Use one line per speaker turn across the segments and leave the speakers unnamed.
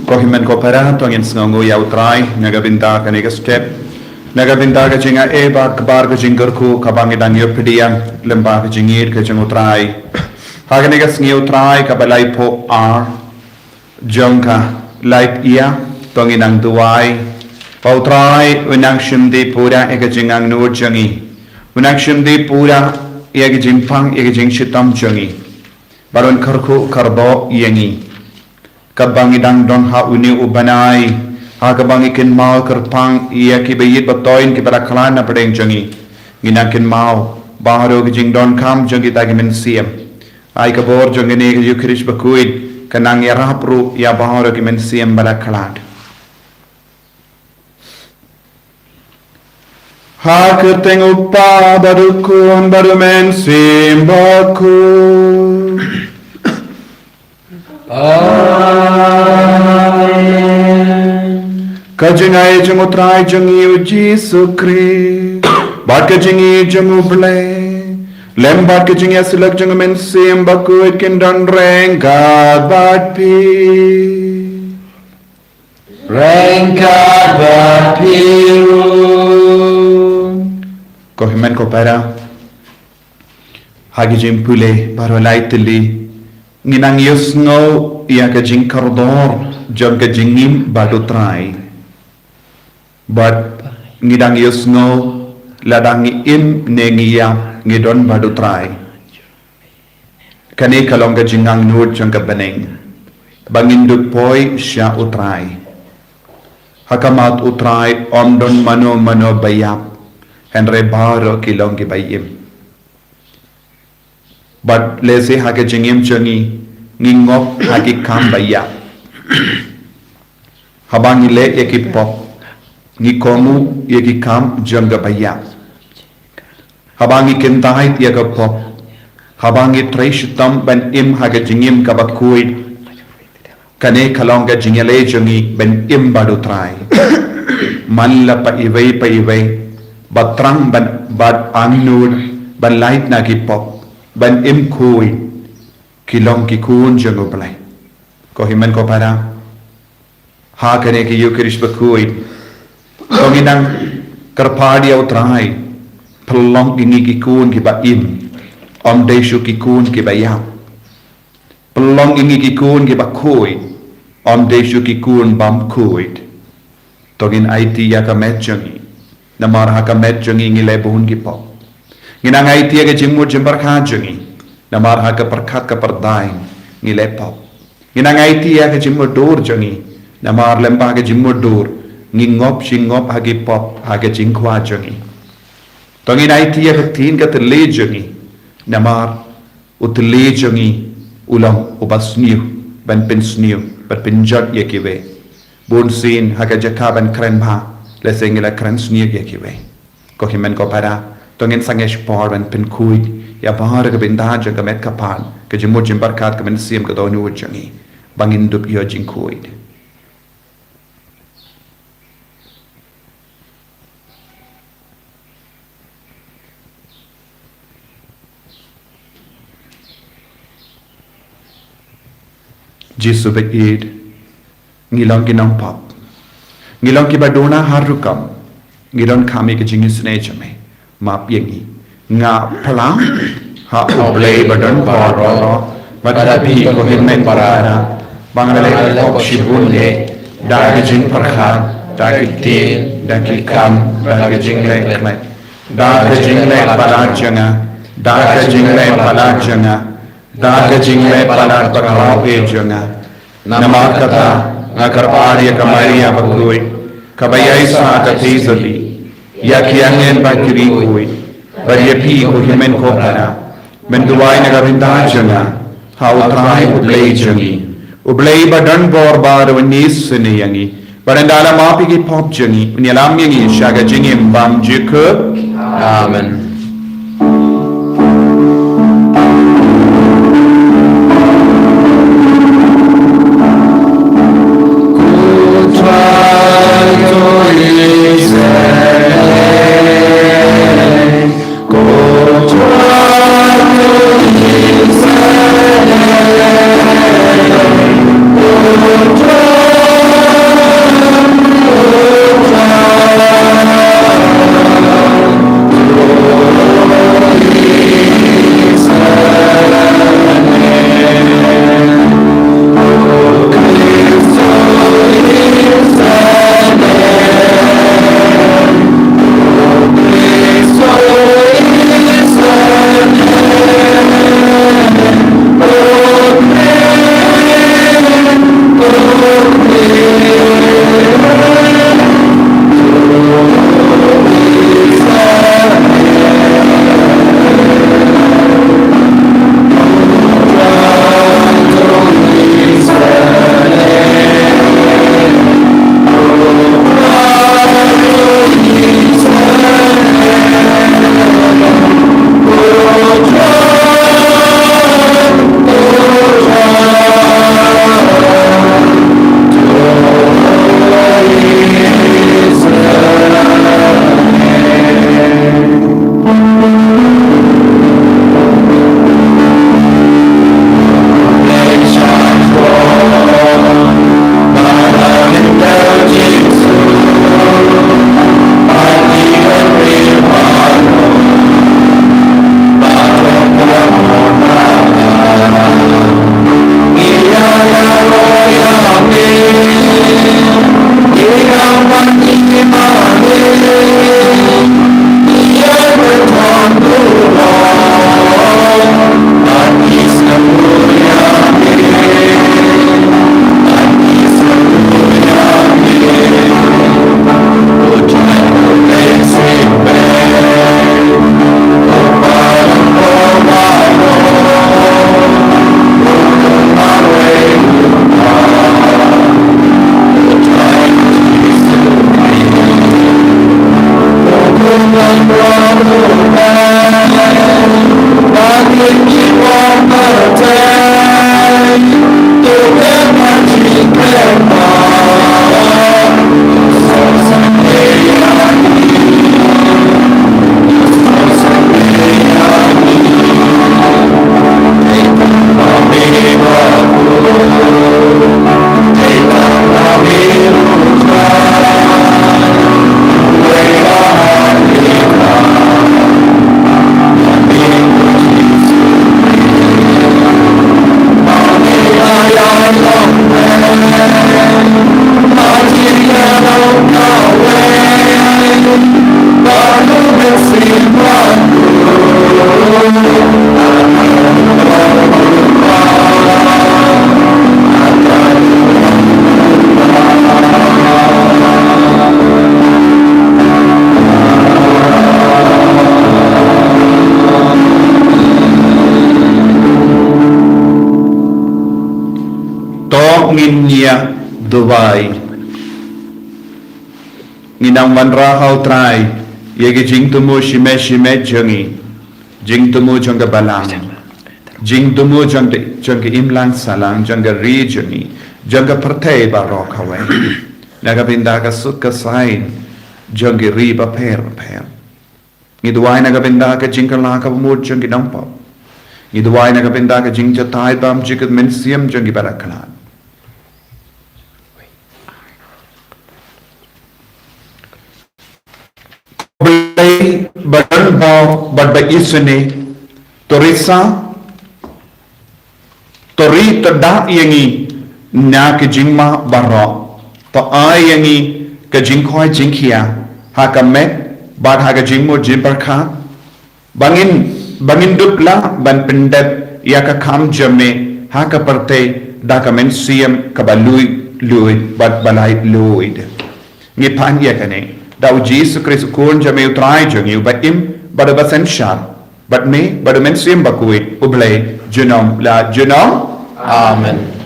Kohimen kopera tongin Sngi yau Trai nagabinta kanega step nagabinta ka jinga eba kabar ka jingerku kabangi dan yopidiang lemba ka jingir ka jingu Trai haganega Sngi Trai kabalai po jongka Lait-ïa tongin ang duwai pau Trai unang shimdi pura ega jingang nur jangi unang shimdi pura ega jimpang ega jing shitam jangi baron karku karbo yangi kabangi dang don ha uni ubanai ha kabangi kin mau kerpang ia ki bayit batoin ki baraklan na pedeng jangi ngina kin mau baharo ki jing don kam jangi tagi men siem ai kabor jangi ne ki yukrish Bakhuid kanang ya rapru ya baharo ki men siem baraklan ha kerteng upa barukun baru men siem Bakhuid Kajingai jangu Trai jangi Jesu Christ Bat kajingi jangu ble Lem bat kajingi asilak jangu men sim Bakhuid kindan rengkat bat pi Rengkat bat piru Kohimen kopera Hagi jim pule baro laitili Nginang yusngo ia kajing kardor jam kajingim badu Trai but ngidang yusngo ladangi im nengiya ngidon badu Trai kani kalong kajingang nur jang kabaneng bangindut poi sya utrai hakamat utrai omdon mano bayap henre baro kilong kibayim but lese hake jingim jangi ngingop haki kam bayap habangi le yaki pop ngikomu yaki kam janga bayap habangi kentahit yaka pop habangi Trai shitam ban im hake jingim ka Bakhuid kane kalonga jingale jangi ban im badu Trai manla pa iway batrang ban bad angnur ban light na ki pop ban im kui kilong ki kun jango balai kohiman ko para ha kane ki yukrish Bakhuid konginang karpadi au Trai pelong ingi ki kun ki ba im om deshu ki kun ki ba yap pelong ingi ki kun ki ba Bakhuid om deshu ki kun bam Bakhuid togin IT ya ka metjangi namar ha ka metjangi ngile buhun ki pop nginang ai tia ke jingmur jembar kha jangi namar ha ka perkhat ka perdaing ngile pop nginang ai tia ke jingmur dur jangi namar lemba ke jingmur dur ngingop shingop ha ki pop ha ke jingkhwa jangi tongin ai tia ke tin ka tle jangi namar utle jangi ulang ubasniu ban pensniu bat pinjat ye kiwe bun sin ha ka jakaban kren bha le sengila kren sniu ye kiwe ko himen ko para tongin sangesh porban pen kuid ya bahar ka bindaja ka met kapan ka jimur jimbarkat ka men sim ka donu jangi bangin dup yo jing kuid Jesu beid ngilong ginong pop ngilong ki badona harukam ngilong kami ka jingis ne jame map yengi nga pelang ha oblei badan baro badapi ko himen parana bangale ok shibunge dagajing parkha dagiti dagikam dagajing le kmet dagajing le palajanga dagajing le palajanga dagajing le palat parhaw ejanga namakata ngakarpari kamaria Bakhuid kabayai sa katizali yakiangen bakiri kuy baryapi ko himen ko para menduway nagabindajanga how Trai ublay jangi ublay badan bor bar wanis siniyangi barandala mapigi pop jangi unyalam yangi shaga jingi mbam jikub amen Nginia Dubai Nginang manrahau Trai Yagi jing tumu shime jangi Jing tumu jangga balang Jing tumu jangga imlang salang Jangga ri jangi Jangga pertai barok hawe Naga bindaga suka sain Jangga ri ba per Ngiduai naga bindaga jingka laka bumur janggi dampau Ngiduai naga bindaga jingja tai bam jikat mensiam janggi baraklan Badan ho badba isune torisa tori tada yangi na ke jingma barro to ai yangi ke jingkhoi jingkhia ha kamet bad ha ke jingmo jimbarkha bangin dupla ban pendat ya ka kham jame ha ka parte da ka men siam ka balui bad balai luid ngi pan ya kane Dau Jesus Christus kun jame utrai jangi ba im bada basen shan but me bada men sim Bakhuid ublay junom la junom amen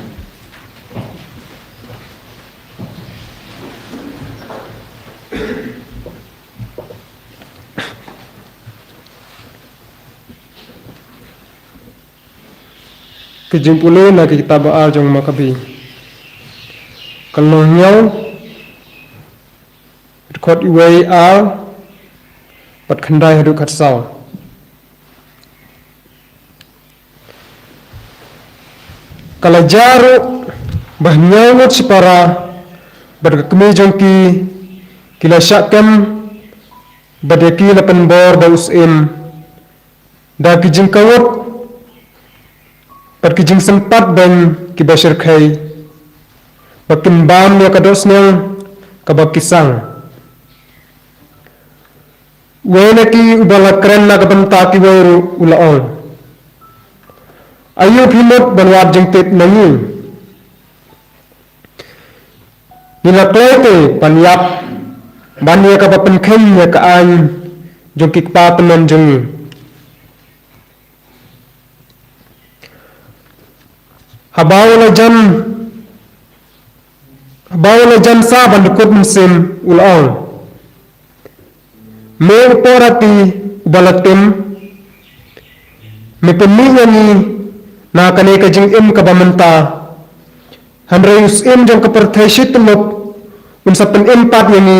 Kejimpulin na kita baal jong makabi kalau nyau Kot iway al Pat khandai hadu kat saw Kala jaru Bahnyawat sipara Berkakmi jongki Kila syakam Badaki lapan bor da usim Da kijing kawat Pat kijing sempat dan kibashir khay Bakin bam ya kadosnya Kabakisang Wena ki ubala keren na kabanta ki wairu ulaon. Ayo himot banwad jeng tit nangi. nila klote panyap bania ka papenken ya ka an jong kikpa teman jong habaw la jam sa bandukut musim ulong me porati balatim me peminya ni na kane ka jing im ka bamanta hanrayus im jong ka pertheshit lok unsa pen empat yani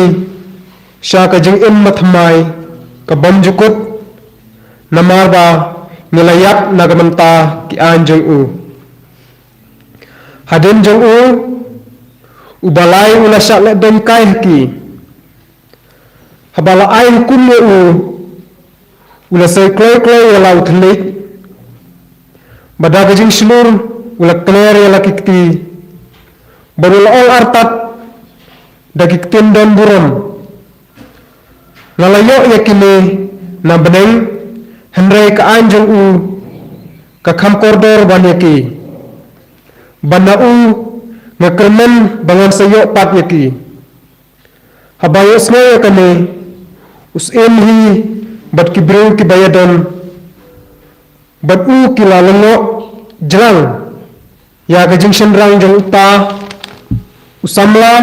sya ka jing im mathmai ka bamjukut namarba nilayap nagamanta ki anjong u hadin jong u ubalai ula syak le dom kai ki habala ai hukum le u ula sai kloi wala uthlik badaga jing slur ula kler ya lakikti barul all artat dagik tindon buram lalayo yakini na beneng henry ka anjong u ka kham kordor banyaki bana u ngakermen bangan sayo pat yaki habayo sngi yakani us hi bat kibreu ki bayadon bat u kilalengo jlang ya ka jingsen rang jong uta usamla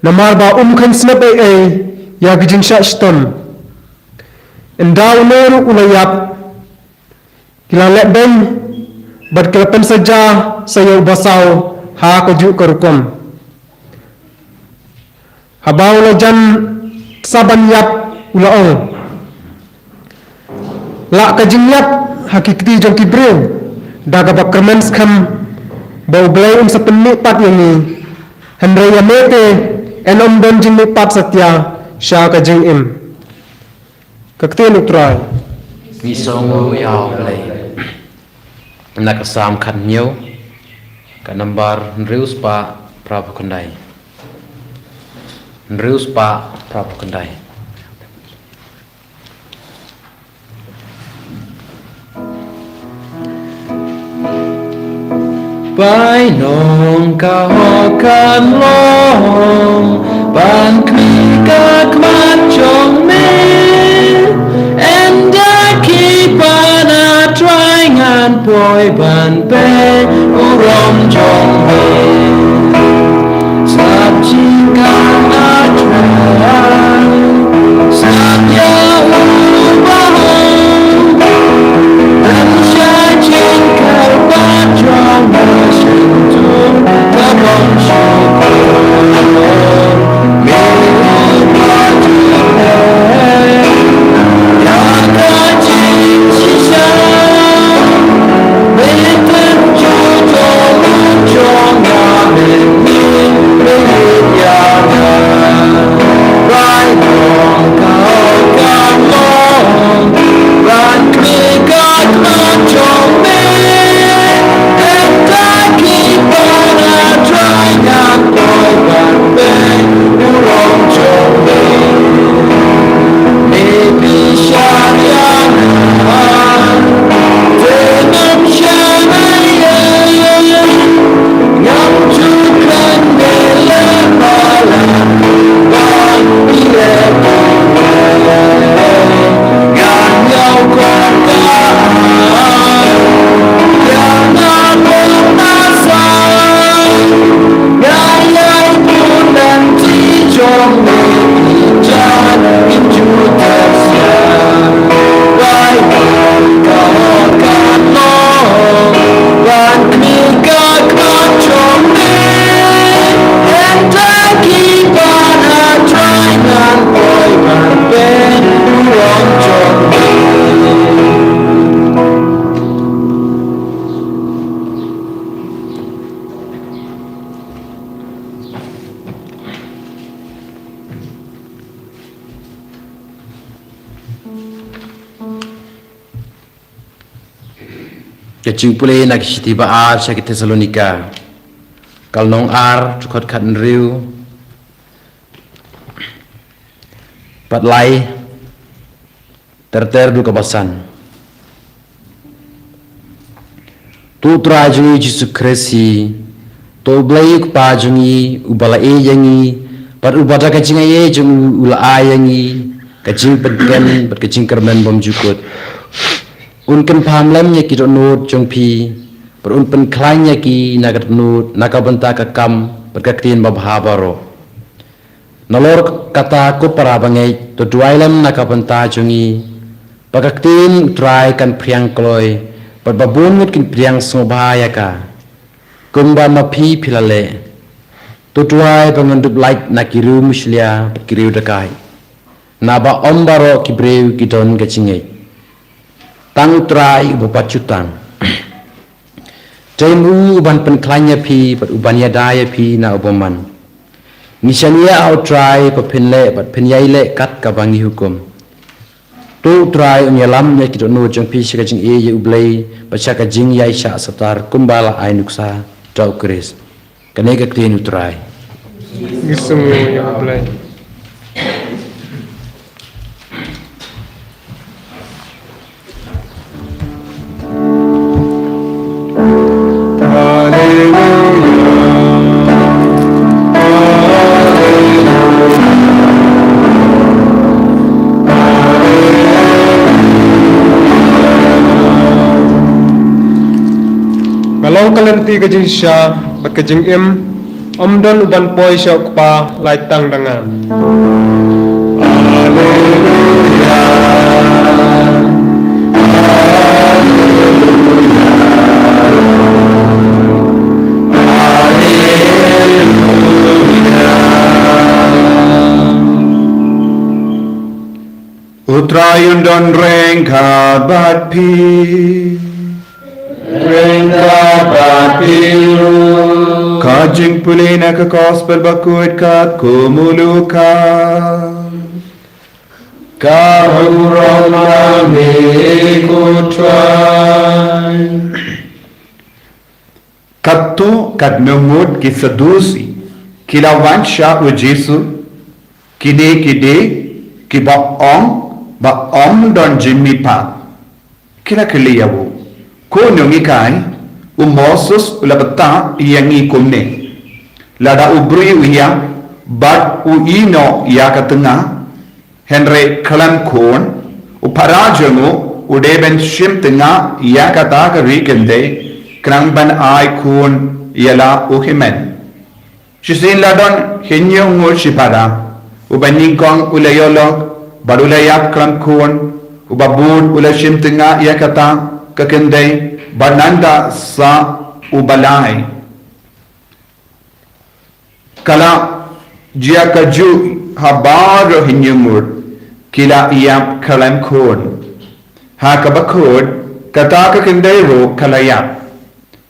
namar ba khan snap ai ya ka jingsha ston endaw noru ulayap kilale ben bat kelapan saja sayo basau ha ko ju karukom habaw la jan saban yap ulaong la ka jingyap hakikti jong kibreu daga bakremens kham bau blai sapenni pat yani henry yamete enom don jing pat satya sha ka jing im kakten utrai
mi songu yao blai nak sam khan nhiều ka number reus pa prabhukandai reus pa prabhukandai Bai nong ka ho kan long ban kwi ka kmat chong me and I keep on a trying and boy ban pe urom chong me sap ching ka na try sap ya u ba and sha ching ka ba chong me Kecing pulih nak tiba ar sakit Thessalonika kalnong ar cukot kat riu patlai terter du kabasan tu traju Yesus Kristi to blai pa jungi ubala e yangi par ubada ka jinga ye jung ula ayangi ka jing penken bat ka jing kermen bom jukut un kan pham lam ye ki do not jong pi par un pen klang ye ki nagat nut nakabanta ka kam bat ka tin ba baro nalor kata ko para bangai to duailam nakabanta jungi pagaktin trai kan priang kloi pat babun ngut kin priang sobaya ka kumba mapi pilale to tuai pangandup light nakiru muslia kiru dakai naba ombaro kibreu kidon kacingei tang trai bopacutang temu uban penklanya pi pat uban yadaya pi na ubaman nisania au trai papinle pat penyaile kat kabangi hukum tu trai unyalam ya kita no jeng pi sika jing e ye ublei baca ka jing yai sha satar kumbala ai nuksa tau kris kane ka klin trai
Gisemu ya Ablay. Kalau kalian tiga jing sya, baka jing don uban poi syok pa lai tang dangan.
Utrayun don rengka bat pi Kajing pulina ka gospel Bakhuid kat kumuluka Kahurong nami ku Trai Katto kat memut ki sedusi Kilawan sya u Jesu Kide ki ba om don jimmi pa Kila kiliyawu Ko nyongi kai Moses ulabata yangi kumne lada ubri uya bat u ino ya katanga henry kalam kon uparajango udeben shim tanga ya kata ka rikende krang ban ai kon yala uhimen shisin ladon hinyo ngo shipada ubani kong ulayolog badulayak kram kon ubabud ulashim tanga ya kata kakende bananda sa ubalai kala jia kaju habar hinyumur kila iam kalam kon ha kabakod kata ka kendero kalaya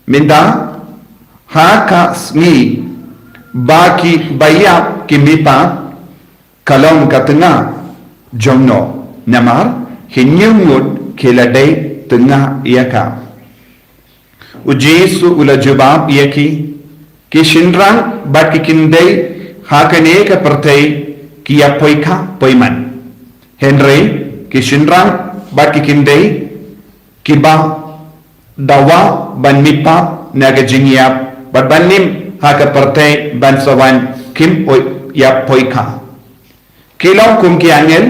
minda ha ka Sngi baki bayap kimipa kalong katanga jongno namar hinyumur kila day tengah iaka Ujesu ula jawab iaki ki shinrang bat ki kindai hakane ka pertai kia poika poiman Henry ki shinrang bat ki kindai ki ba dawa ban mipa naga jingiap bat banim haka pertai ban sawan kim ya poika kilong kum ki angel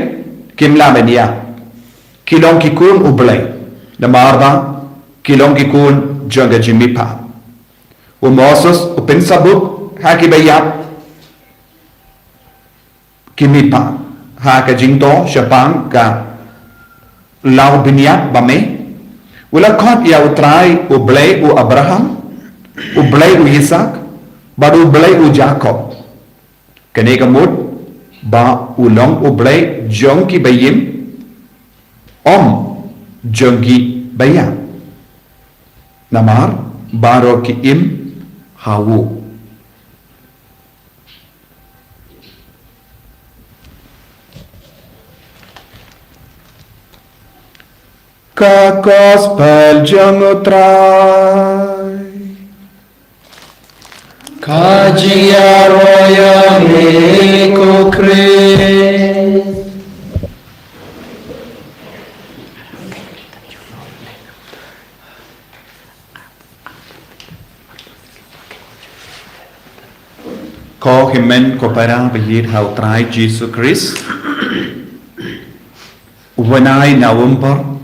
kim lamania kilong ki kun ublay namarba kilong ki kun Janga jimipa Moses upinsabuk haki bayap kimipa haka jingto syapang ka lau binyak bame ula kot ya utrai ublay u Abraham ublay u Isaac baru ublay u Jacob kane kamut ba ulong ublay jong ki bayim om jong ki bayap namar baro ki im hawu ka gospel jango Trai
Kajia roya meko kris
Ko himen ko para behir hau Trai Jesus Christ. Ubanay November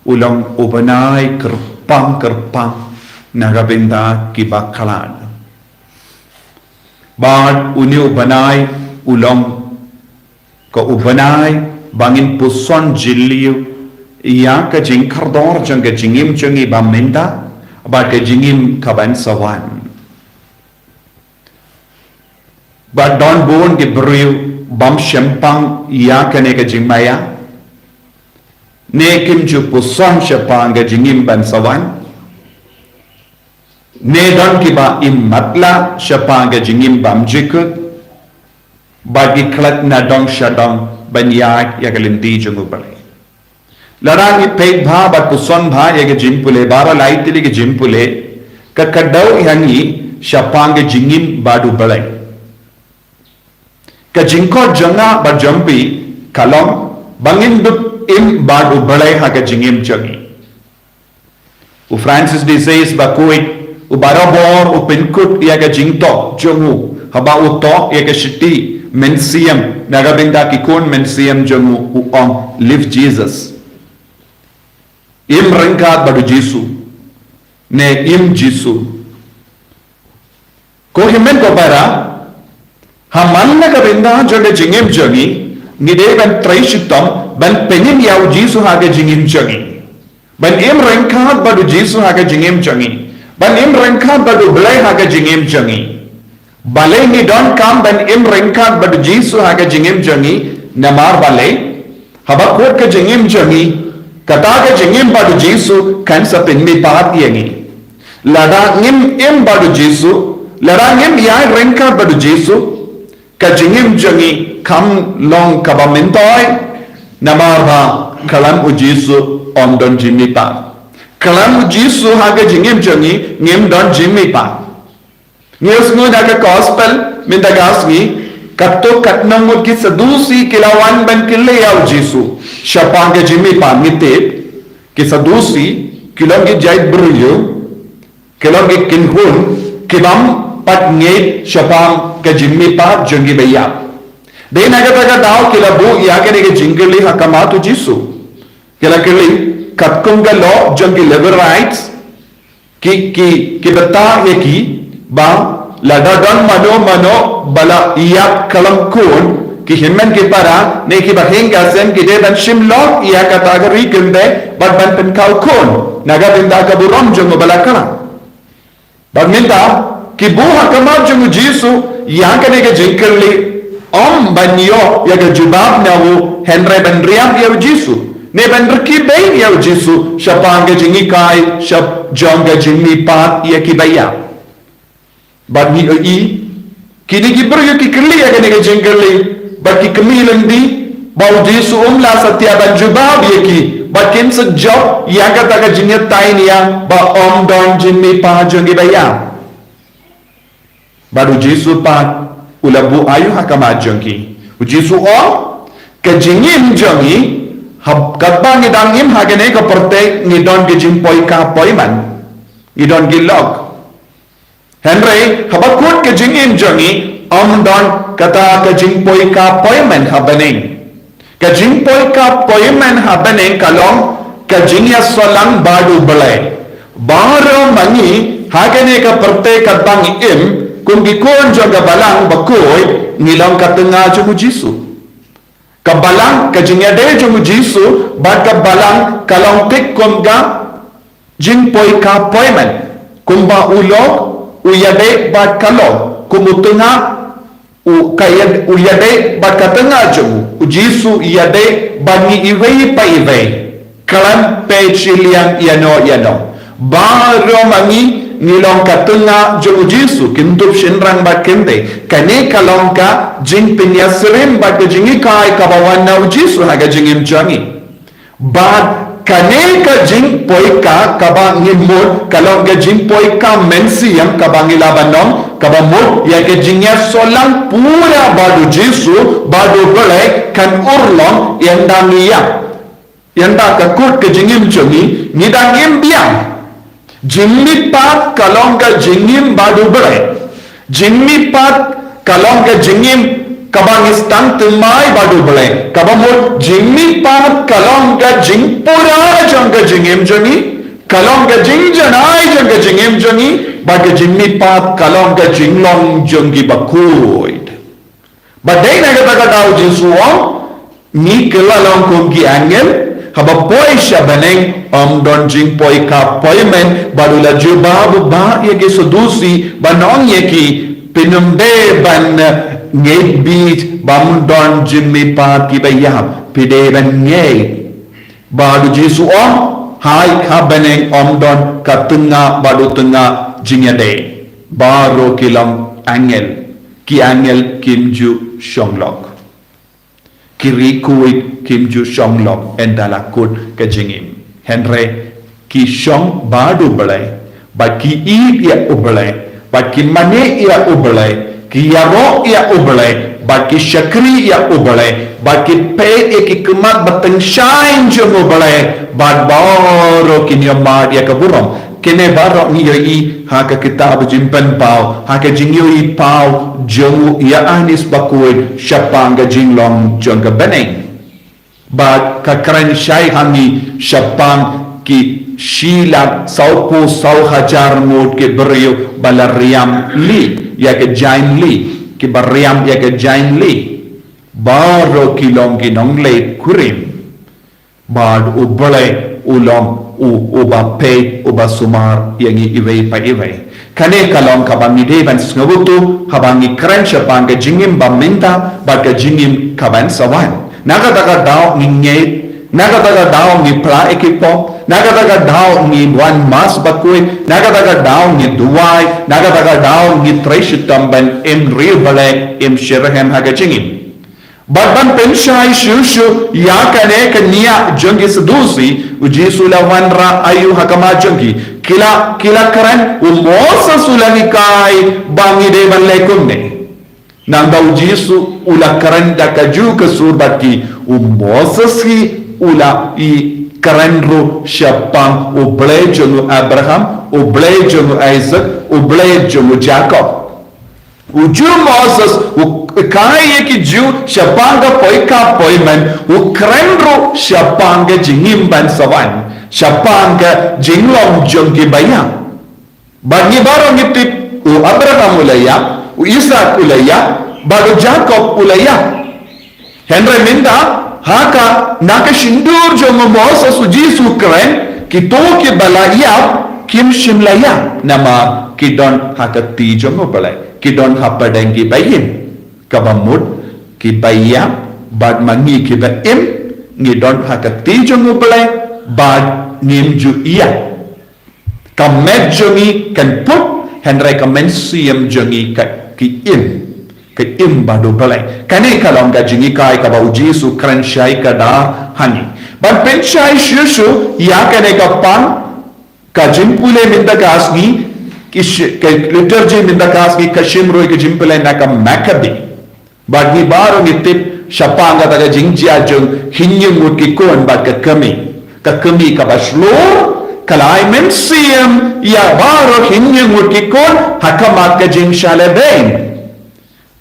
ulang ubanay kerpang nagabinda ki Bakhuid. Bad uni ubanay ulang ko ubanay bangin puson jiliu iya ka jing kardor jang ka jingim jangi baminda ba ka jingim kaban sawan. But don't born ke beriu bam shempang iya ka ne ka jingmaya ne kim ju puson shempang ka jingim ban sawan ne don ki ba imatla shempang ka jingim bam jikut bagi klat na dong shadong banyak ya kalinti jungu bale larang ipeg bha bat puson bha ya ke jimpule bara laitili ke jimpule ka kadau yangi shempang ka jingim badu bale ka jingko janga ba jampi kalong bangin duk im badu balai ha ka jingim jangi u Francis de says Bakhuid u barabor u pinkut ya ka jingto jangu haba u to ya ka shiti mensiam nagabinda ki kon mensiam jangu u on live Jesus im rangkat badu Jesu ne im Jesu ko himen ko para Hamanna ka binda joge jingim jangi ngide ban Trai shitam ban penim yaw Jesu haga jingim jangi ban im rangkat badu Jesu haga jingim jangi ban im rangkat badu belai haga jingim jangi balai ni don kam ban im rangkat badu Jesu haga jingim jangi namar balai haba kot ka jingim jangi kata ka jingim badu Jesu kan sa penmi paat yangi lada ngim im badu Jesu lada ngim ya rangkat badu Jesu ka jingim jangi kam long kabamintoi namar ba kalam u Jesu on don jimi pa kalam u Jesu haga jingim jangi ngim don jimi pa ngis ngo daga gospel min daga asmi katto katnam ki sadusi kilawan ban kille ya u Jesu shapang ke jimi pa mitep ki sadusi kilong ki jait brulyo kilong ki kinhun kibam pat ngeit shapang ka jimmi pa jangi baya de naga daw kila bu ya ke ne jingli hakama tu Jesu kila kili katkunga law jangi labor rights ki bata ye ki ba lada don mano bala iya kalam kun ki himmen ki para ne ki bahinga sen ki de ban shimlo iya kategori kinde bat ban pen kau kun naga binda ka burom jango bala kala bagminta ki bu hakama jangu Jesu yang kene ke jingkerli om banyo ya ke jubab nawu henry ban riam ya Jesu ne ban rki bay ya Jesu shapang ke jingi kai shap jonga jingi pat ya ki baya bagi i kini ki bro ki kerli ya kene ke jingkerli bagi kemilandi bau Jesu la satya ban jubab ya ki bakin sejok yang kata ke jingi tainia ba om don jingi pa jongi baya baru Jesu pat ulabu ayu hakama jangi u Jesu o ke jingim jangi hab kabang idangim hagene ka perte ngidon ge jimpoi ka poiman ngidon ge log Henry habakut ke jingim jangi don kata ke jimpoi ka poiman habaneng ke jimpoi ka poiman habaneng kalong ke jingya solang badu balai baro mangi hagene ka perte kabang im kung gikon jaga balang bakoy nilang katengah jumu Jesu kabalang kajinyade jumu Jesu bat kabalang kalong tik kumga jingpoi ka poimen kumba ulog uyade bat kalong kumutengah kayad uyade bat katengah jumu Jesu yade bani iwei pa iwei kalam pe chiliang yano baro mangi nilong katengah jumu Jesu kintup shinrang bat kende kane kalong ka jing pinyasrim bat jingi kai kabawan na Jesu haga jingim jangi bat kane ka jing poi ka kabang ngimut kalong ka jing poi ka mensi yang kabang ilabanong kabamut ya ke jingya solang pura badu Jesu badu belai kan urlong yang dangiya yang tak kakut ke jingim jangi ngidangim biang jingmi pat kalong ka jingim badu belai jingmi pat kalong ke jingim kabang istang temai badu belai kabamut jingmi pat kalong ke jingpura jong ke jingim jongi kalong ke jingjanai jong ke jingim jongi bagi jingmi pat kalong ke jinglong jongi Bakhuid badai na kata tahu jisuang ni kelalong kongki angel haba poi shabaneng don jing poi ka poi men badula jubabu ba ye ke sudusi banong ye ki pinumbe ban ngei beat bam don jimmi pa ki bayam pide ban ngei badu jisu om hai kabaneng don ka tengah badu tengah jingade baro kilam angel ki angel kimju shanglok kiri kuit kimju shanglok endala kut ke jingim henre ki shong badu balai ba ki ip ya ubalai ba ki mane ya ubalai ki yaro ya ubalai ba ki shakri ya ubalai ba ki pe ki kemat bateng shine jo ubalai ba baro ki nyamad ya kaburam kene baro ni yoi ha ka kitab jimpen pau ha ka jingyoi pau jongu ya anis Bakhuid shapanga jinglong jonga beneng ba ka kran shai hangi shapang ki shila saupo sau hajar mod ke beriyo balariam li ya ke jain li ki bariam ya ke jain li baro kilong ginong le kurim bad ubale ulong uba pe uba sumar yang iwei pa iwei kane kalong kabangi devan sngutu habangi kran shapang ke jingim baminta ba ke jingim kaban sawan naga daga daw ninge naga daga daw ni pra ekipo naga daga daw ni wan mas Bakhuid naga daga daw ni duwai naga daga daw ni Trai shitamban em real bale em shirahem haga jingim Badban penshai shushu ya kane kania jongi sedusi uji sulawanra ayu hakama jongi kila keren umosa sulani kai bangi devan lekumne nanda uji su ula keren dakaju kesurbati umosa si ula i keren ru syapang uble jongu Abraham uble jongu Isaac uble jongu Jacob uju Moses kaya ki ju syapanga poika poimen ukrenro syapanga jingimban sawan syapanga jinglong jongki bayang bagi barang itu Abraham ulaya Ishak ulaya baru Jacob ulaya Henry minta haka naka shindur jongo Moses ujisu kren kito ki balaya kim shimlaya nama kidon haka ti jongo balai kidon hapadengi bayin kabamut ki bayam bad mangi ki baim ngidon hakati jongu belai bad nimju iya kamet jongi kan put henry kamen siem jongi ki im badu belai kane kalong ga jingi kai ka bauji su kran shai kada hani bad pen shai shushu ya kane ka pan ka jimpule minda kasni ke liturgy minda kasni ka shimroi ke jimpule na ka makabi bagi baru nitip syapanga taga jingjia jeng hinyung mut ki kon bag ka kami ka baslur kalai men siem ya baru hinyung mut ki kon hakamat ka jing shaleben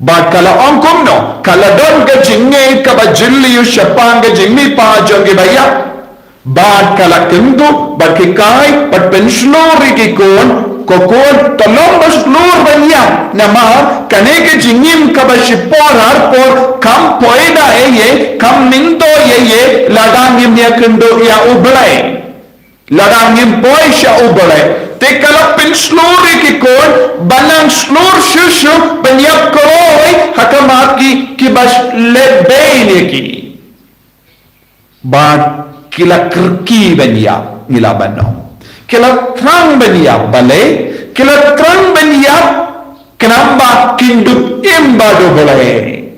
bag kala ongkom no kala don ka jingne ka bajilli yu syapanga jingmi pa jeng ki baya bag kala kendu bag ki kai pat pensluri ki kon kokon tolong baslur banyak nama kane ke jingim kabashipor harpor kam poida ye kam minto ye ladangim ya kendo ya ublai ladangim poi sha ublai te kala pin sluri ki kon banang slur shushu banyak koroi hakamat ki bas lebene ki bad kila kerki banyak nilabano kila terang beniap balai kila terang beniap kenapa kindup imbado balai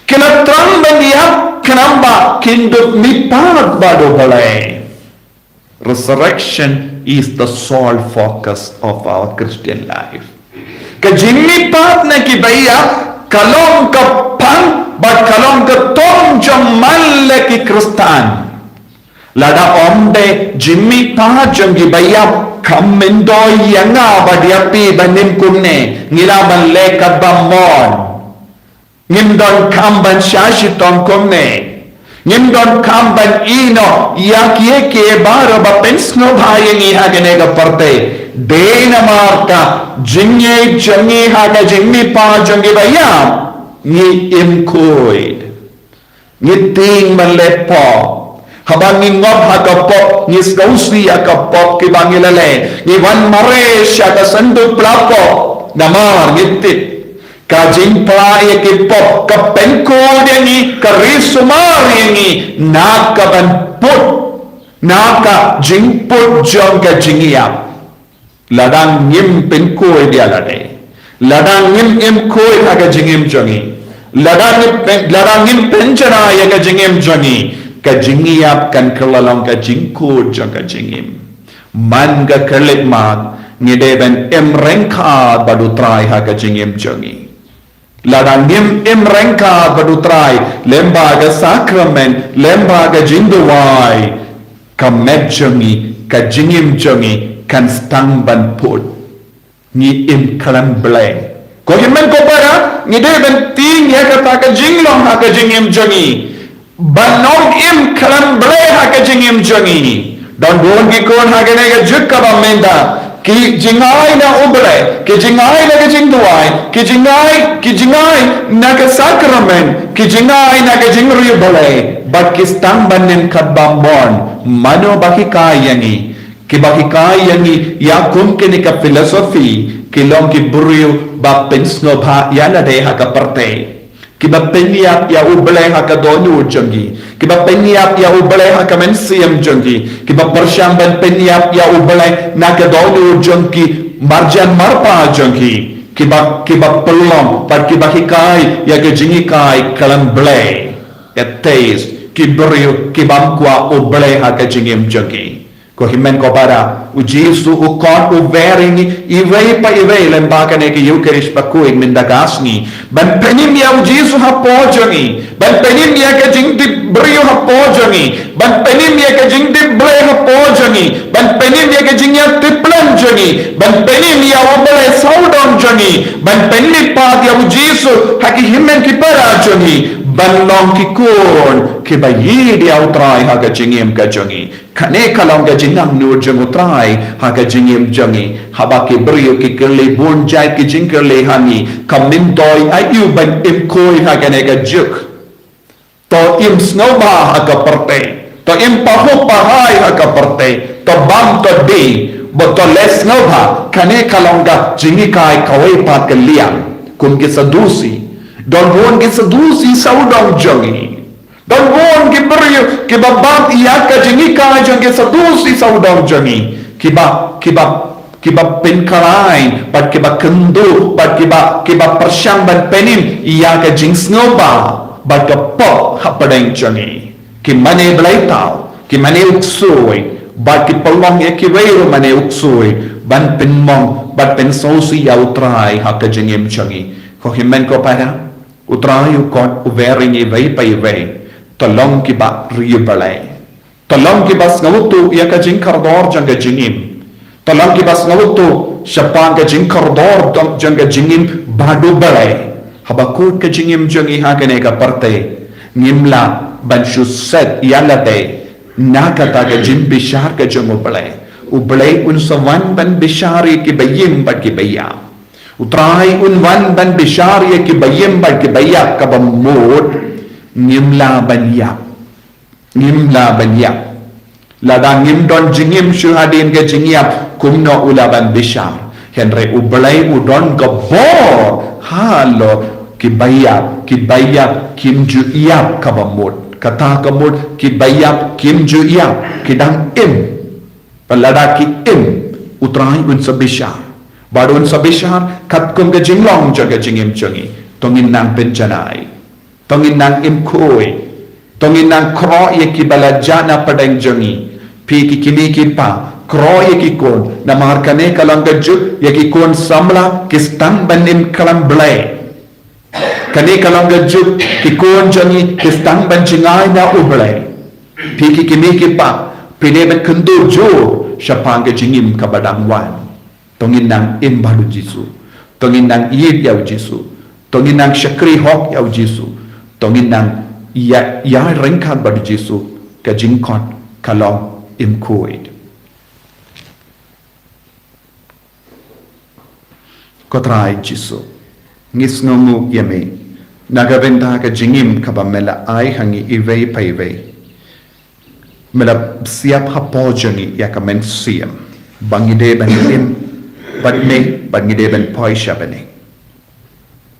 kila terang beniap kenapa kindup mipat bado balai resurrection is the sole focus of our Christian life kajini pat na kibaya kalong kapang bat kalong katong jamal ki Kristan lada omde jimmi pa jongi bayap kamendo yanga badiapi banim kunne ngilaban lekat bamon ngim don kamban shashiton komne ngim don kamban ino yakie ke baro ba pensno bhayengi hagene ga parte dena marka jinge jangi haga jingmi pa jangi bayam ni imkoid ni ting malepo habang ni ngob hakapop ni skausi hakapop ke bangilale ni wan maresha ka sandu plapo namar gitit ka jing playa ke pop ka penko ni ka risumar ni naka ban put naka jing put jong ka jingiap ladang ngim penko dia lade ladang ngim koi haga jingim jongi ladang ngim penjana ya ka jingim jongi ka jingiap kan kelalong ka jingko jong ka jingim man ga kelit mat ngideben rengka badu trai ha ka jingim jongi ladang ngim rengka badu trai lembaga sakramen lembaga jinduwai ka met jongi ka jingim jongi kan stang ban put ni kalam blay ko himen ko para ni de ben ting ya kata ka jinglong ha ka jingim jongi banong kalam blay ha ka jingim jongi don don ki kon ha ka ne ka jukka ba menda ki jingai na ubre ki jingai na ka jingduai ki jingai na ka sakramen ki jingai na ka jingri blay but ki stang banen kat bambon mano baki kayangi ki baki kayangi ya kum ke ni ka philosophy ki long ki buriu ba pensno bha ya la de ha ka parte ki ba peniap ya uble ha ka donu jongi ki ba peniap ya uble ha ka mensiam jongi ki ba persyam ban peniap ya uble na ka donu jongi marjan marpa jongi ki ba pelom par ki ba kai ya ka jingi kai kalam ble ka taste ki buriu ki ba kwa uble ha ka jingim jongi ko himen ko para u Jesu u kon u vering ivei pa ivei lembaga ne ki Eucharist Bakhuid mindagasni ban penim ya u Jesu ha pojongi ban penim ya ka jingdi brio ha pojongi ban penim ya ka jingdi bre ha pojongi ban penim ya ka jingya tiplan jongi ban penim ya u bre saudon jongi ban penim pa ya u Jesu ha ki himen ki para jongi ban long ki kon ki ba yi dia u trai ha ka jingim ka jongi kane kalong ka jingang nur jong utrai ha ka jingim jongi haba ke brio ke kerle bon jai ke jingkerle hani kamin doi ayu ban im koi ha ka ne ka juk to im snowba ha ka parte to im pahu pahai ha ka parte to bam to di but to les snowba kane kalong ka jingi kai kawai pa ka liang kum ke sadusi don bon ke sadusi saudong jongi don bon ki brio ki babam iya ka jingi ka jong ke sadusi saudong jongi ki ba penkarain pat ki ba kendu pat ki ba persyang ban penim iya ka jing snoba bat ka pop hapadeng jongi ki mane blaitau ki mane uksoi bat ki pelong ya ki weiro mane uksoi ban penmong bat pen sosi ya utrai ha ka jingim jongi ko himen ko para utrai u kon u veringi vei pai vei tolong ki ba riu balai tolong ki bas ngautu ya ka jing kardor jang ka jingim tolong ki bas ngautu syapang ka jing kardor jang ka jingim badu balai habakut ka jingim jang iha ka ne ka parte ngimla ban shuset yala de na ka ta ka jing bishar ka jang u balai un sawan ban bishari ki bayim ba ki bayya utrai un wan ban bishari ki bayim ba ki bayya ka bamut ngimla banyak ladang ngim don jingim syuhadin ke jingiap kumno ulaban bishar henry ublai udon gabor halo kibayap kim juiap kabamut kata kamut kibayap kim juiap kidang im palada ki im utrai un sabishar badun sabishar kat kum ke jinglong jaga jingim jangi tongin nang penjanai tongin nang im koi tongin nang kro ye ki balajana padang jangi pi ki kini ki pa kro ye ki kon na markane kalang gaju ye ki kon samla ki stang banim kalam blai kane kalang gaju ki kon jangi ki stang ban jingai na ublai pi ki kini ki pa pine ban kendu jo syapang ke jingim ka badang wan tongin nang im balu jisu tongin nang yip yau jisu Tongin nang syakri hok yau Jesu. Tongin nang ya rengkat bagi Jesu ke jingkot kalau im kuid. Ko Trai Jesu. Ngis ngongu yame. Nagabenta ke jingim kabamela ai hangi iwei paiwei. Mela siap hapo jangi ya kamen siam. Bangide bangidim. Bangide ban poisha bani.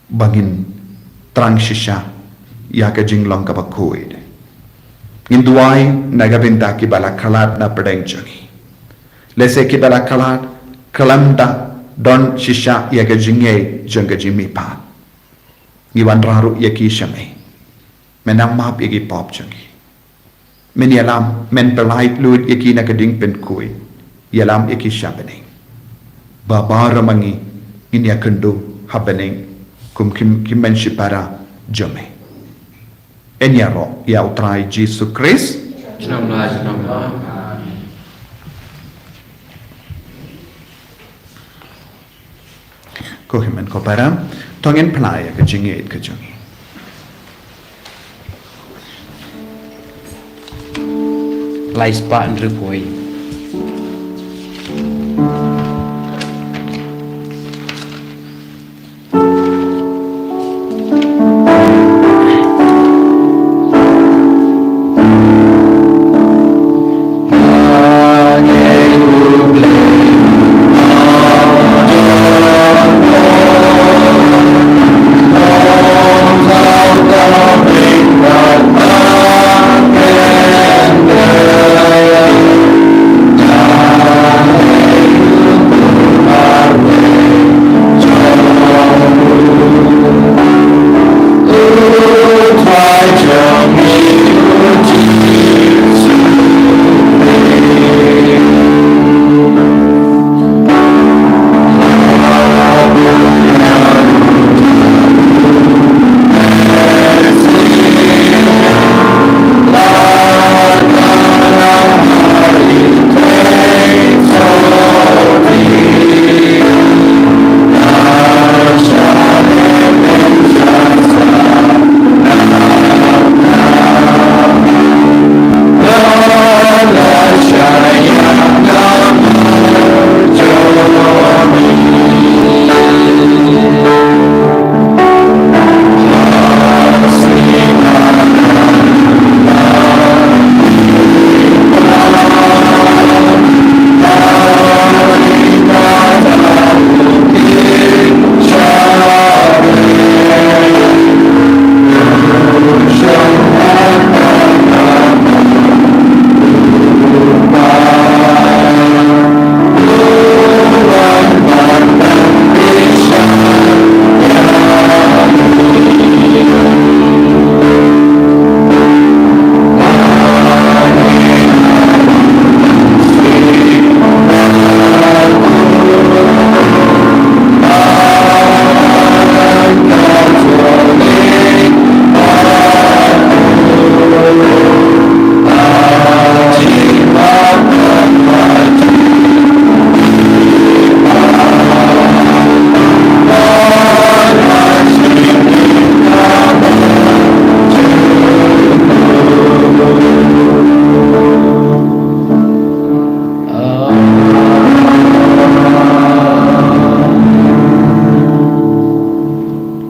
Bangin trang shisha ya ka jinglong ka Bakhuid. Induai nagabenta ki bala kalat na pedeng jangi. Lese ki bala kalat kalanda don shisha ya ka jingye jangka jimipa. Ngiwan raru ya ki shame. Menang map ya ki pop jangi. Men yalam men pelait lud ya ki nakading pen kui. Yalam ya ki shabening. Babara mangi in ya kendu habening. Kum kim men shipara jame. Enyaro ya utrai Jesu Christ. Ko himen ko para tongin playa ke jingit ke jangi.
Lai spa andre poi.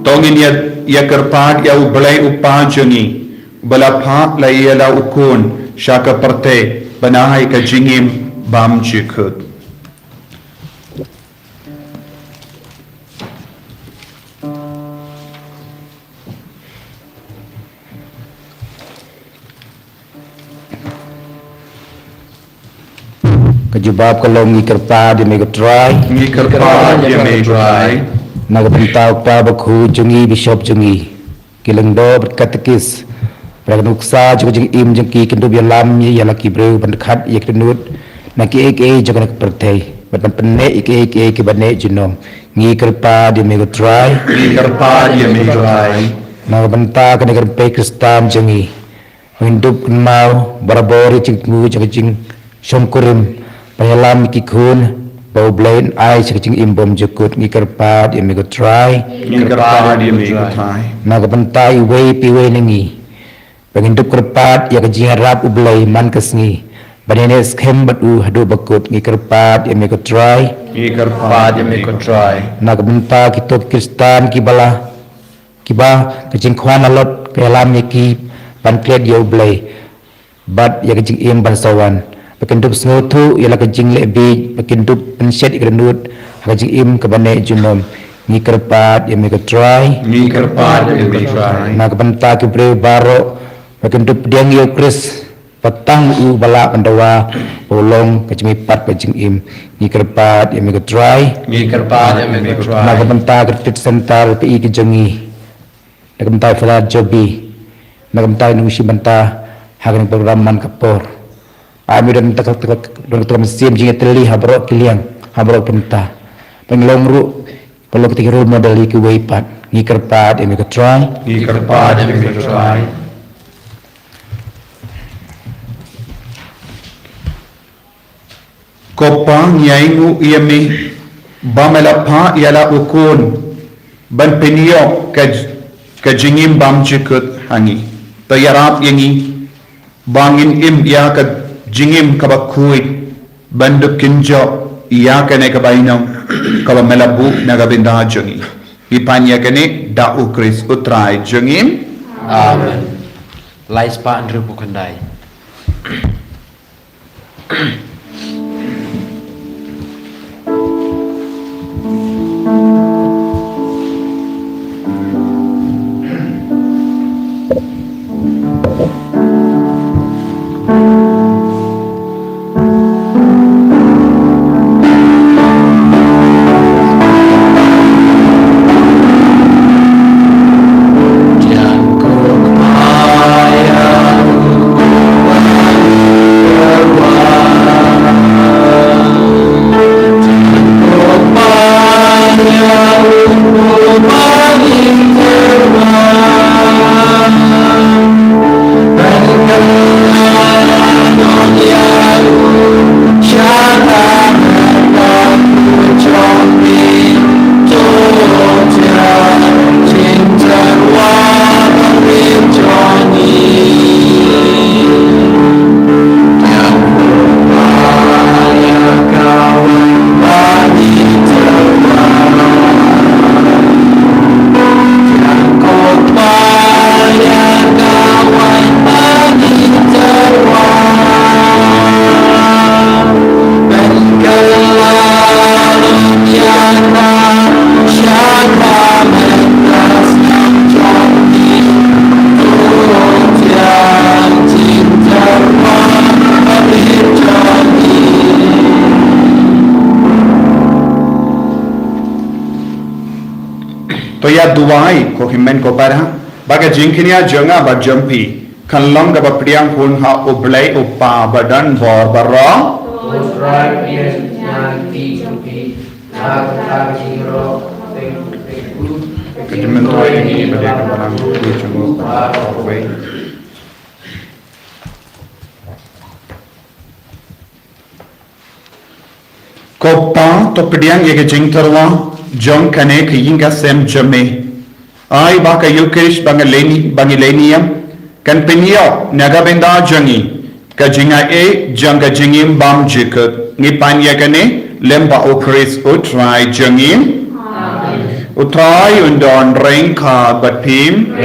Tongin ya kerpad ya ubelai upajangi bala phat la ya la ukun shaka parte banahai ka jingim bam chikut.
Kejubab kalau ngikerpa di mega Trai.
Ngi kerpad ya me Trai.
Nagapintao pa Bakhuid jungi bishop jungi. Kilengdo berkatekis. Pragnuksa juga jeng im jeng ki kendo bialam ya laki breu bandkhat ya kenut. Naki ek jangan pertai. Batan penne ek ke bane junom. Ngikerpa di mega Trai.
Ngi kerpad ya me Trai.
Nagapinta kena kerpe kristam jungi. Hindup mau barabori jeng jeng syomkurim. Payalam ki kun bau blain ai sekecing imbom jukut ngikerpat ya mego trai
Ngikerpat ya mego trai.
naga bentai wei piwe nengi pengindup kerpat ya kejing harap ublai man kesngi banene skem batu hadu bakut ngikerpat ya mego trai
Ngikerpat ya mego trai.
naga benta kitot kristan kiba kejing kwan alot kelam yaki ban kled ya ublai bat ya kejing im ban sawan Pakindup sengutu ialah kejing lebi, pakindup pensyat ikrenut, kejing im kebane junom. Ni kerpat yang mereka try, nak bentak kebre baro, pakindup diang yo kris, petang u balak pendawa, polong kejing ipat kejing im. Ni kerpat yang mereka try, nak bentak kertit sentar pi kejengi, nak bentak falat jobi, nak bentak nusi bentak hakan programan kapor. Kami dan tak mesin jika teli habrok kiliang habrok pentah penglong ru kalau ketika role model ke weipat ngikerpat yang mereka try
kopang yaingu iami bamelapa ialah ukun ban peniok kejingim bam jikut hangi tayarap yangi bangin im ya ke jingim ka Bakhuid banduk kinjo iya kene ka bainam ka melabu naga binda jungi ipanya kene da ukris utrai jungim
amen lais pa andru bukandai
ya duai ko himen ko para baga jingkinia jonga ba jampi kan long ga ba priang hun ha oblai upa badan bor barra kejemen toy ini bade ka barang ku chungo wei ko pa to priang ye jing tarwa John kane kiyinga sem jame ai ba ka yukesh bangilenium kan penio naga benda jangi ka jinga e janga jingim bam jikut ngipanya kane lemba okris utrai jangim utrai undon rengka batim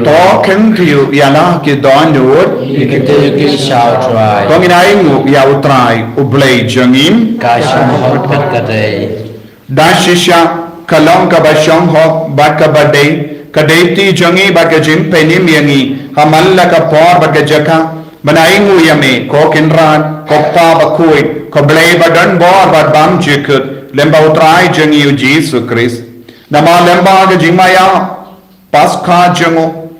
to kentiu yala ke donut
ikete shao try
konginai ngu ya utrai ublei jangim
ka sham hot kadai
Dashisha kalong ka basyong ho bat ka badai kadeti jangi bat ka jim penim yangi hamalla ka por bat ka jaka banaingu yame ko kinran ko pa Bakhuid ko blay badan bor bat bam jikut lemba utrai jangi u Jesus Christ nama lemba ka jingmaya paskha jango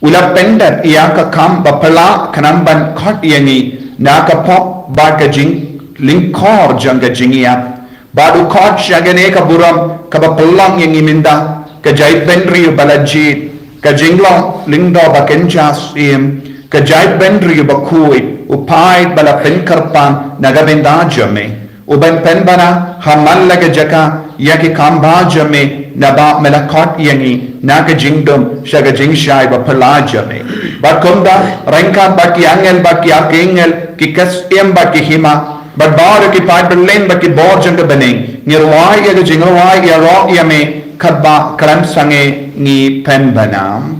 ula pendat iya ka kam bapala kanamban khot yangi na ka pop bat ka jing lingkor janga jingiya Badu kot syagane ka buram ka bapelang yang iminda ka jait benri balajit ka jinglong lingdo bakenjas im ka jait benri Bakhuid upai bala penkarpan nagabenda jame uban pen bana hamal laga jaka yaki kamba jame naba melakot yangi naga jingdom shaga jingshai ba pala jame bakumda rengka baki angel baki akengel ki kas em baki hima bar ki pat berlen baki bor janga baneng ngirwai yaga jingwai ya ro yame khabba kram sange ni pen banam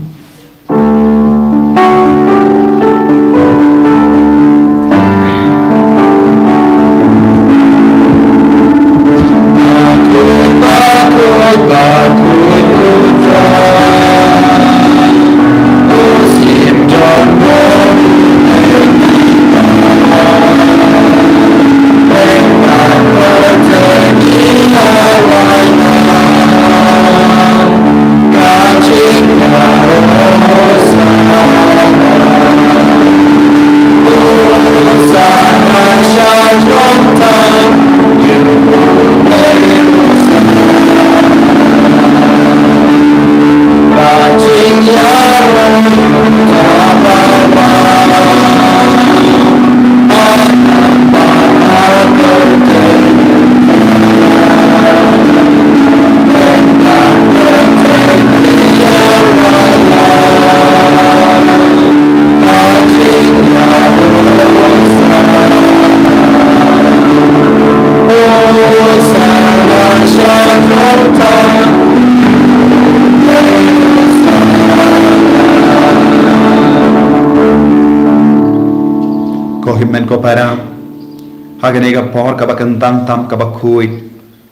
ko para haganega por ka bakantang tam ka bakhuid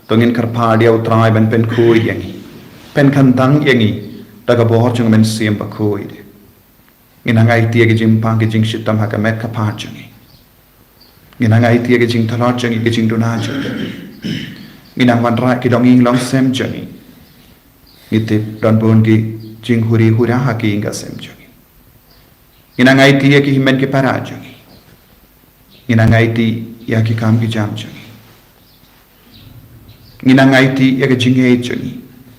tongin karpadia utrai ban pen khuid yangi pen kantang yangi daga bor chung men sim bakhuid inangai tie ge jing pang ge jing shitam ha ka met ka pa changi inangai tie ge jing thalot changi ge jing duna changi inang wan ra ki dong ing long sem changi itip don bon gi jing huri hura ha ki inga sem changi inangai tie ki himen ki para changi inangaiti ya ki kam ki jam changi inangaiti ya ki jinghe changi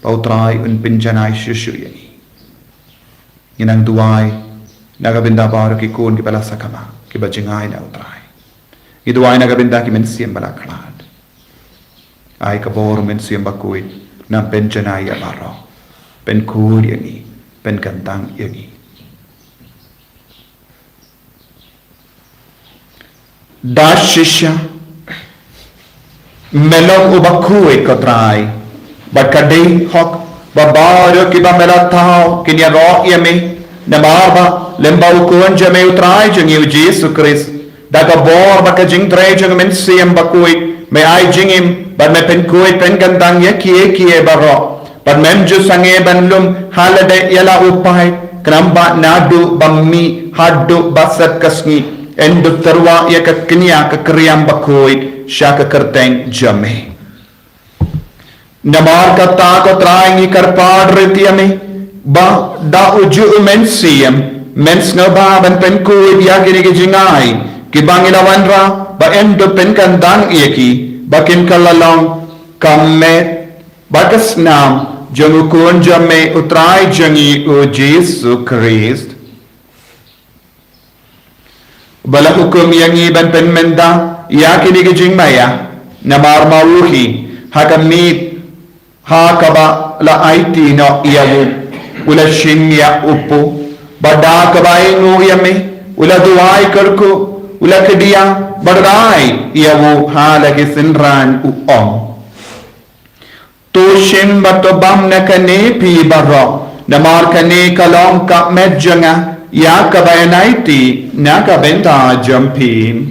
pautrai un pinjanai shushu yani inang duai naga binda bar ki kon ki bala sakama ki bajingai na utrai iduai naga binda ki men siem bala khlad ai ka bor men siem bakui na pinjanai ya baro pen kur yani pen kantang yani Dashisha melong ubakui ko trai bakadi hok babaro ki ba melatao kinya ro yeme na barba lemba ukun jame utrai jangi Jesus Christ daga bor bakajing trai jang men siem bakui me ai jingim ban me pen kui pen gandang ya kie baro ban mem ju sange banlum halade yala upai kramba nadu bammi haddu basat kasni endu terwa ya kekenia kekeriam bakhuid syaka kerteng jame namar kata ko traingi karpad retiame ba da uju mensiam mens ngaba ban pen kuid ya gini ke jingai ki bangilawan ra ba endu pen kandang yeki bakin kalalong kamet bakas nam jangu kun jame utrai jangi o Jesus Christ bala hukum yangi ban pen menda ya kini ke jing maya namar mawuhi hakamit hakaba la aiti no iyawu ula shinya upu bada kabai nu yame ula duai karku ula kedia badai iyawu halagi sinran uom to shim batobam nakane pi baro namar kane kalong ka medjanga ya kabayanaiti na kabenta jumpin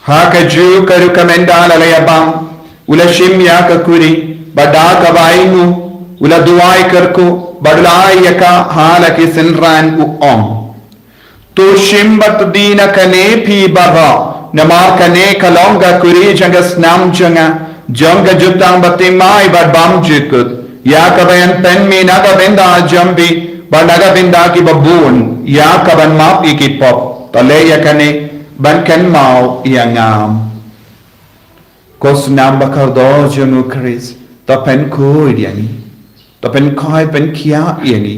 hakaju karu kamenda lalayabang ula shim ya kakuri bada kabainu ula duai karku badlai yaka halaki sinran uom to shimbat dina kane pi barra namar kane kalonga kuri janga snam janga jutang batimai bad bam jikut ya kabayan pen mi naga benda jambi banaga benda ki babun ya kaban map iki pop tole yakane ban kan mau yangam kos nam bakardo junu Chris to pen ku yani to pen koi pen kia yani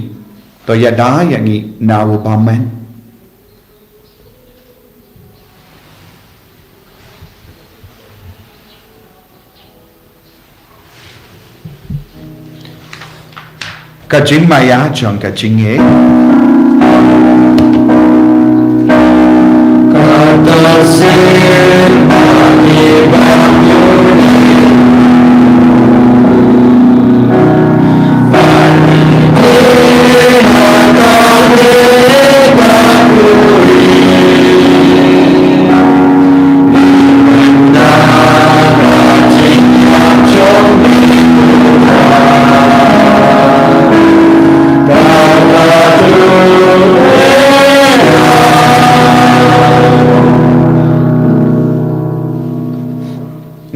to yada yani nawo bamen kajing maya chong kajing ye kata sin bagi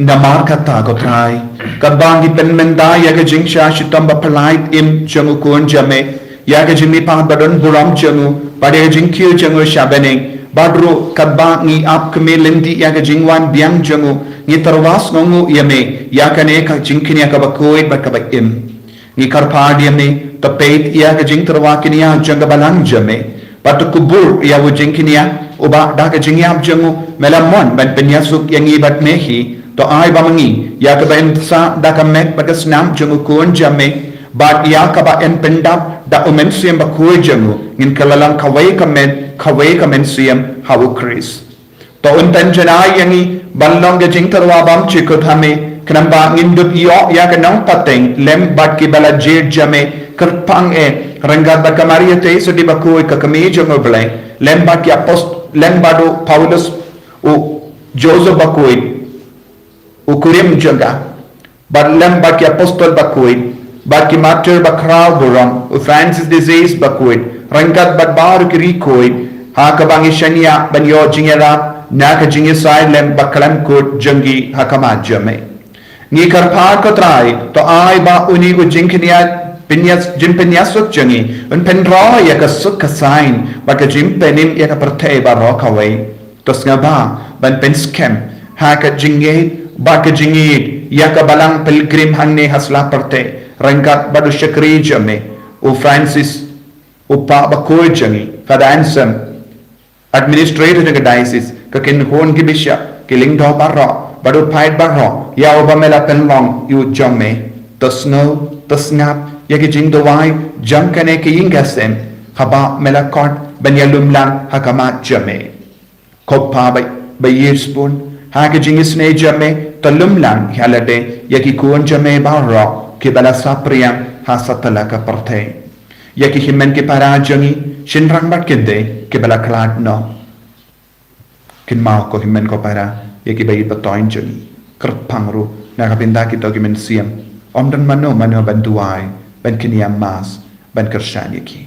namar kata ko Trai kabang di penmenda ya ke jing sha shitam ba palait im jangu kun jame ya ke jimi pa badon buram jangu pada jing kyu jangu shabeneng badru kabang ni ap keme lendi ya ke jingwan biang jangu ni terwas ngongu yame ya ke ne ka jing kinya ka Bakhuid ba ka ba im ni karpa diame tapait ya ke jing terwa kinya janga balang jame patu kubur ya wo jing kinya uba da ke jing yap jangu melamon ban penyasuk yang ibat mehi to ai bamangi ya ka ben sa da ka mek bagas nam jangu kun jame bat ya ka ba en pendap da umen siam ba ku jangu ngin kalalang kawai ka men siam hawu Chris to untan jana yangi ballong ge jing tarwa bam chikut hame knamba ngin dup yo ya ka nang pateng lem bat ki bala je jame kerpang e ranggat ba kamari te so di ba ku ka kami jangu bleng lem bat ki apost lem bado Paulus u Joseph Bakhuid ukurim jaga badlam baki apostol Bakhuid baki martyr bakraw burong Francis disease Bakhuid rangkat badbar kirikoid ha kabangi shania banyo jingera na ka jingisai lem baklam kut jangi hakama jame ni karpa ko Trai to ai ba uni ko jingknia pinyasuk jangi un penro ya ka suk ka sign baka jimpenim ya ka partay ba ro kawai to snaba ban pen scam ha ka jingit baka jingit ya ka balang pilgrim hangne hasla parte rangkat badu shakri jame o Francis o pa Bakhuid jangi father ansem administrator ng diocese ka kinhon gibisya kiling do barro badu pait barro ya o ba mela penlong yu jame tasngap ya ki jing dawai jangkane ki ingasem haba mela kort banyalum lang hakama jame koppa ba yearspun hake jingis ne jame talum lang halade yaki kuon jame barro ke bala sapriang hasatala ka parte yaki himen ke para jangi shinrang bat kende ke bala klad no kin mau ko himen ko para yaki bayi batoin jangi kerpangru na kapinda kita ki men siam omdan mano bantuai ban kiniam mas ban kershan yaki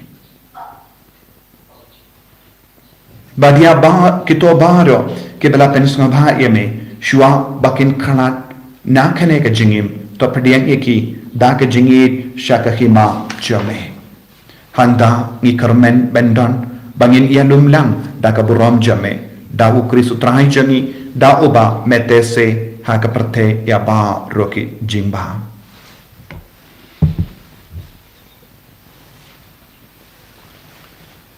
badia ba kito baro ke bala pensung ba yeme shua bakin khalat na khane ka jingim to padiang eki da ka jingit shaka khima jame handa ni karmen bendon bangin ia lumlang da ka burom jame da ukri sutrai jangi da uba metese ha ka perte ya ba roki jingba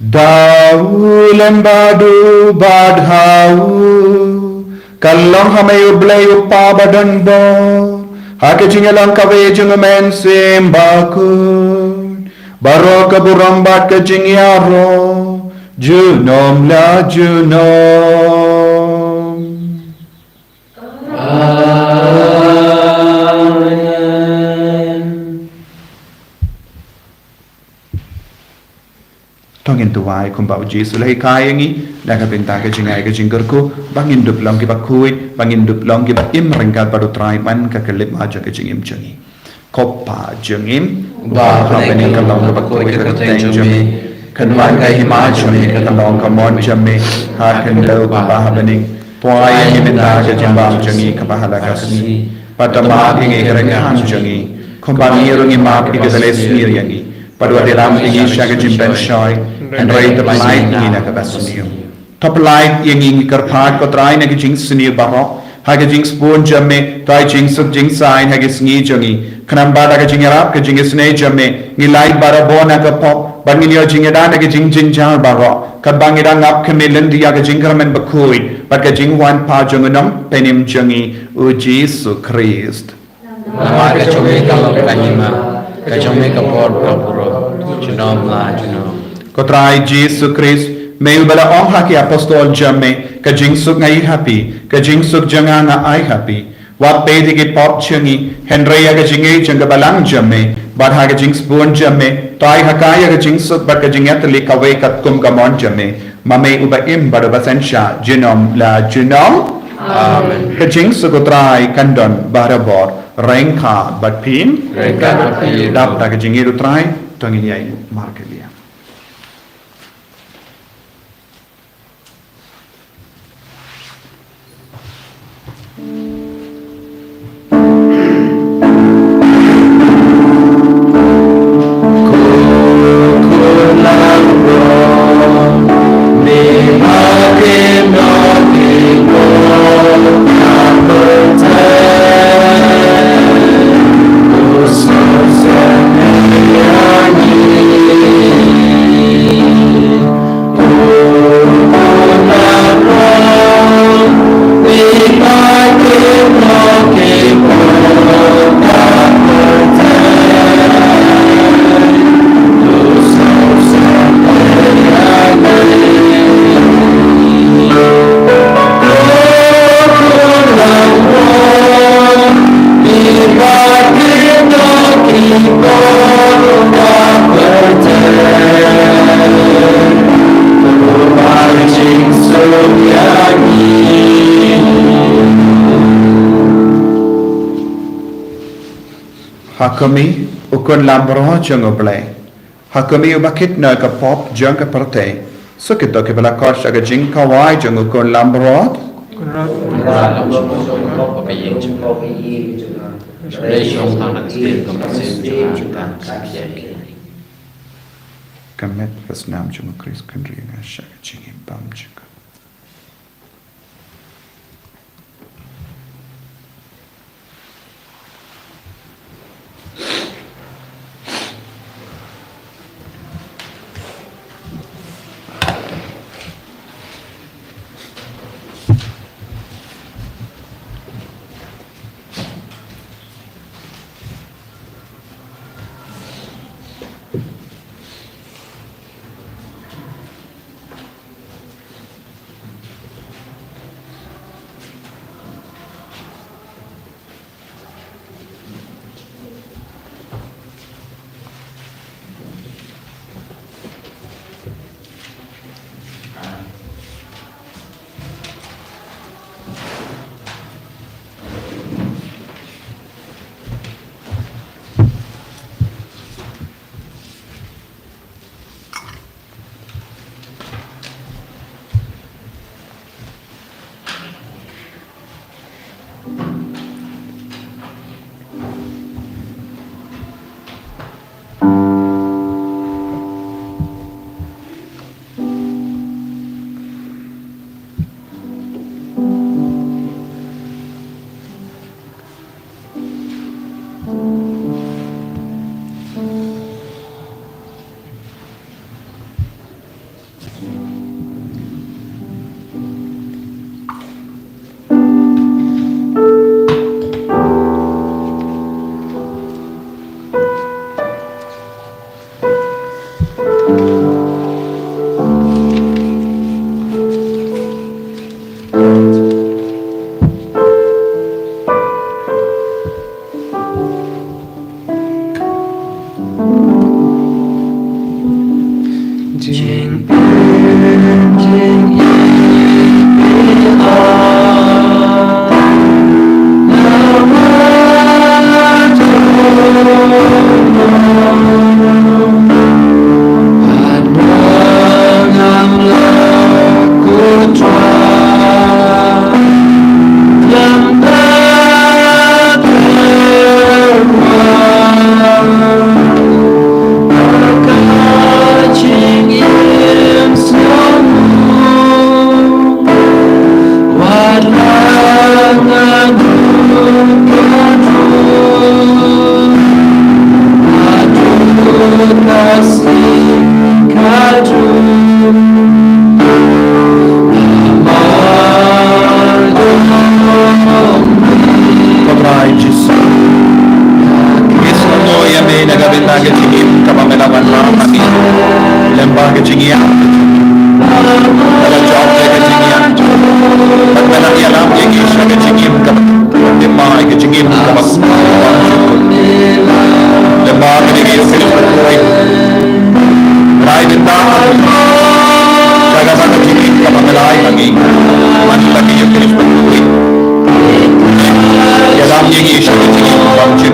Dau lembadu badhau kalong hamay ublay upa badan bo hake jingalang kawe jingamen sim Bakhuid baro kaburambat ka jingyaro junom la junom tongin tuwai kumbau Jesu lahi kayangi daga benta ka jingai ka jinggerku bangin dup long ki Bakhuid bangin dup long ki im rengkat padu Trai man ka kelip aja ka jingim jangi koppa jangim ba habening ka long ka Bakhuid ka teng jami kanwan ka hima jami ka long ka mon jami ha kan lo ba habening puai ni benta ka jimbam jangi ka bahala ka kani patama ingi ka renghan jangi kumbani rungi ma ki ka lesmir yangi Padu adalam tinggi syaga jimben syoy and rate the light ni nak abasunium. top light yang ing karpat ko try na jing sini barok haga jing spoon jamme try jing suk jing sign haga sngi jangi kanam bada ka jing arab ka jing snai jamme ni light bara bona ka pop bangin yo jing da na ka jing jing jar barok ka bangida ngap kemilen dia ka jing karamen bakhuid bat ka jing wan pa jangunam penim jangi u Jesus Christ
nama ka chome ka lok kanima ka chome ka por ka puro junom la junom
ko try Jesus Christ May bala ong haki apostol jamme ka jingsuk ngai happy ka jingsuk janga nga ai happy wat pedi ki pop changi henrya ka jinge janga balang jamme bad ha ka jings bon jamme tai hakaya ka jingsuk bad ka jingat li ka we kat kum ka mon jamme mame uba im bad basensha jinom la jinom amen ka jingsuk utrai kandon barabor rengka bad pin dap ta ka jinge utrai tongin yai markelia Hakami ukun lambro jang oblay. Hakami ubakit na ka pop jang ka parte. So kito ke bala kosh aga jing kawai jang ukun lambro. Kamet pas nam jang Chris kandri na shaka jing bam jang. nagabinda ke jingim kapamelawan ramani lembah ke jingian dalam job ke jingian pagmana ialam yang isya ke jingim kapamai ke jingim lembah ke jingim Bakhuid Trai benda jaga sana jingim kapamelai lagi mani lagi yang Bakhuid ialam yang isya ke jingim Bakhuid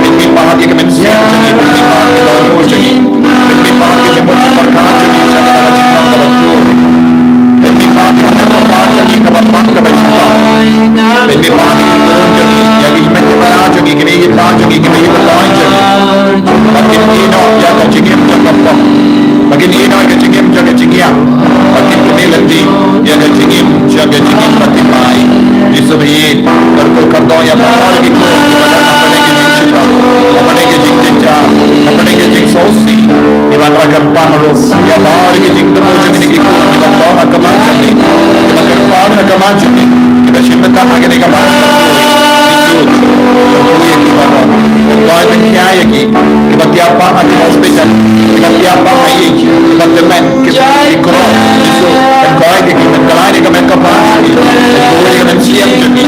ini pahat yang mensiap jadi ini pahat yang lalu jadi ini pahat yang semua perkara jadi saya kata cinta kebetul ini pahat yang perkara jadi kebetulan kebetulan ini pahat yang jadi yang ini menjadi jadi kini kita jadi kini kita jadi makin ini yang kecingin jangan makin ini yang kecingin jangan cingin makin ini lebih yang kecingin jangan cingin makin baik disebut terkadang yang perkara itu अपने के जिंग जिंजा अपने के जिंग सोसी इवान राकर पानरोस या बाहर के जिंग दमो जगने की कोई इवान बाहर कमान जगने इवान कर बाहर कमान जगने इवान शिमता आगे ने कमान कोई एक बाबा कोई में क्या है कि इवान क्या पा आगे हॉस्पिटल इवान क्या पा है ये इवान दमेन के करो जिसो कोई के इवान कलाए ने कमान कमान कोई के में सीएम जगने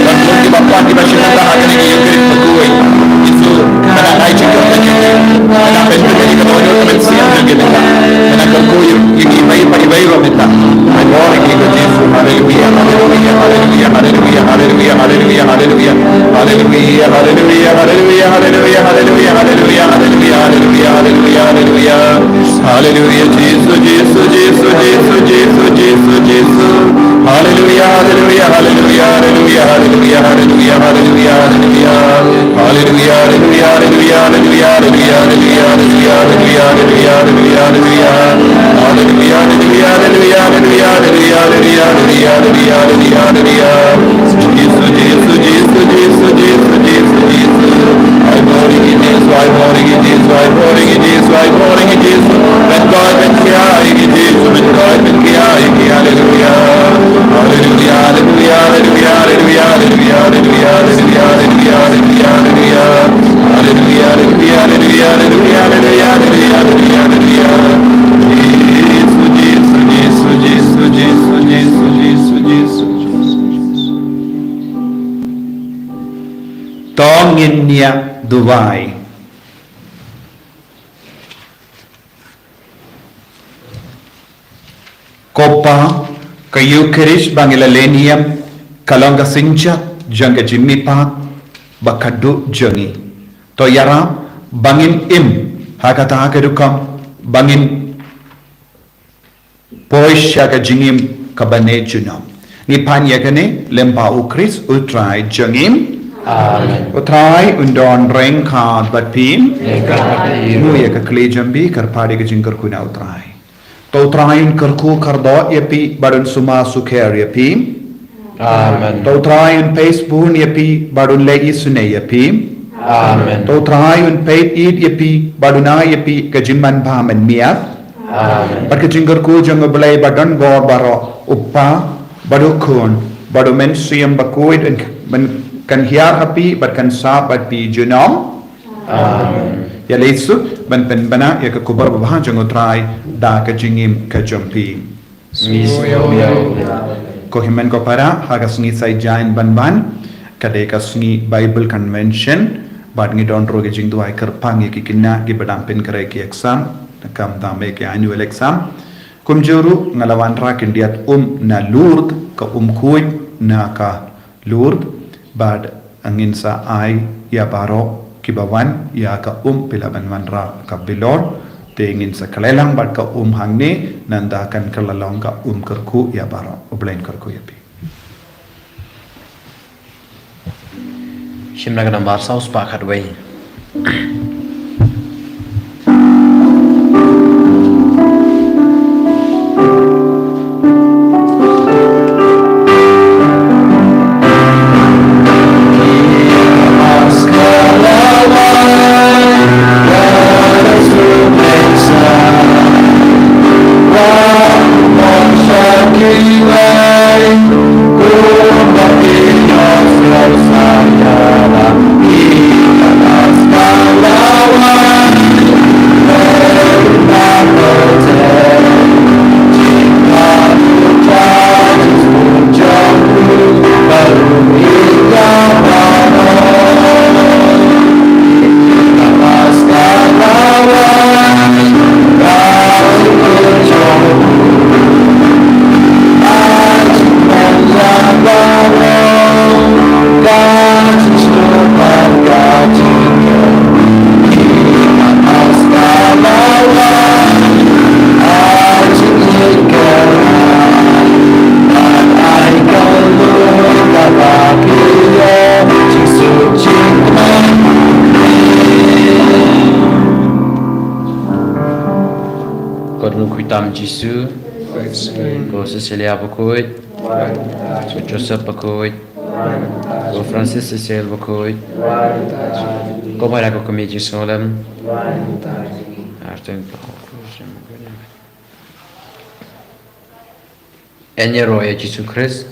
इवान कोई के बापा की शिमता आगे ने ये करे कोई Mana naik juga lagi, mana pesta jadi kalau orang mensiap lagi kita, mana kerkoy ini bayi romita, orang ini Yesus, haleluya, haleluya, haleluya, haleluya, haleluya, haleluya, haleluya, haleluya, haleluya, haleluya, haleluya, haleluya, haleluya, haleluya, haleluya, haleluya, haleluya, haleluya, Yesus, Yesus, Yesus, Yesus, Yesus, Yesus, Yesus, haleluya, haleluya, haleluya, haleluya, haleluya, haleluya, haleluya, haleluya, haleluya. Hallelujah, hallelujah, hallelujah, hallelujah, hallelujah, hallelujah, hallelujah, hallelujah, hallelujah, hallelujah, hallelujah, hallelujah, hallelujah, hallelujah, hallelujah, hallelujah, hallelujah, Jesus, Jesus, Jesus, Jesus, Jesus, Jesus, Jesus. I'm holding it, Jesus, I'm holding it, Jesus, I'm holding it, Jesus, I'm holding it, Jesus. When God been carrying it, Jesus, when God been carrying it, hallelujah, hallelujah, hallelujah, hallelujah, hallelujah, hallelujah, hallelujah, hallelujah, hallelujah, hallelujah. Hallelujah, hallelujah, hallelujah, hallelujah, hallelujah, hallelujah, hallelujah. Jesus, Jesus, Jesus, Jesus, Jesus, Jesus, Jesus. Tongin niya Dubai. Kopa kayu kirish bangilalenium kalanga sinjat janga jimmi pak bakadu jangi to yara bangin im hakata hakadukam bangin poish shaka jingim kabane junam ni pan yakane lempa ukris utrai jangim amen utrai undon reng ka batpim mu yaka klejambi karpade ke jingkar kuna utrai to utrai karku kardo yapi badun suma sukher yapi Amen. To try and pace spoon yapi badun legi sune yapi. Amen. To try and pay eat yapi baduna yapi kajimman bhaman miat. Amen. But kajingar ku jang belai badan gor baro uppa badu kun badu men siyam Bakhuid and kan hiar api but kan sa but pi junam. Amen. Ya lesu ban pen bana ya ka kubar bahan jang try da kajingim kajampi. Ko himen ko para haga sngi sai jain banban kade ka sngi Bible convention bad ngi don roge jing duai kerpang ki kinna ki badam pen kare ki exam kam dame ki annual exam kum juru ngalawan ra kindiat na Lourdes ka kuit na ka Lourdes bad angin sa ai ya baro ki bawan ya ka pilaban man ra ka bilor ingin sekalelang bat ka hangne nanda akan kelalong ka kerku ya baro oblain kerku ya pi
Shimna kana bar saus pakat wei Cô Kuitam Jisu, cô Cecilia Bakhuid, cô Joseph Bakhuid, cô Francis Cecil Bakhuid, cô Mara cô Committee Solem, Arten Enye Roya Jisu Christ,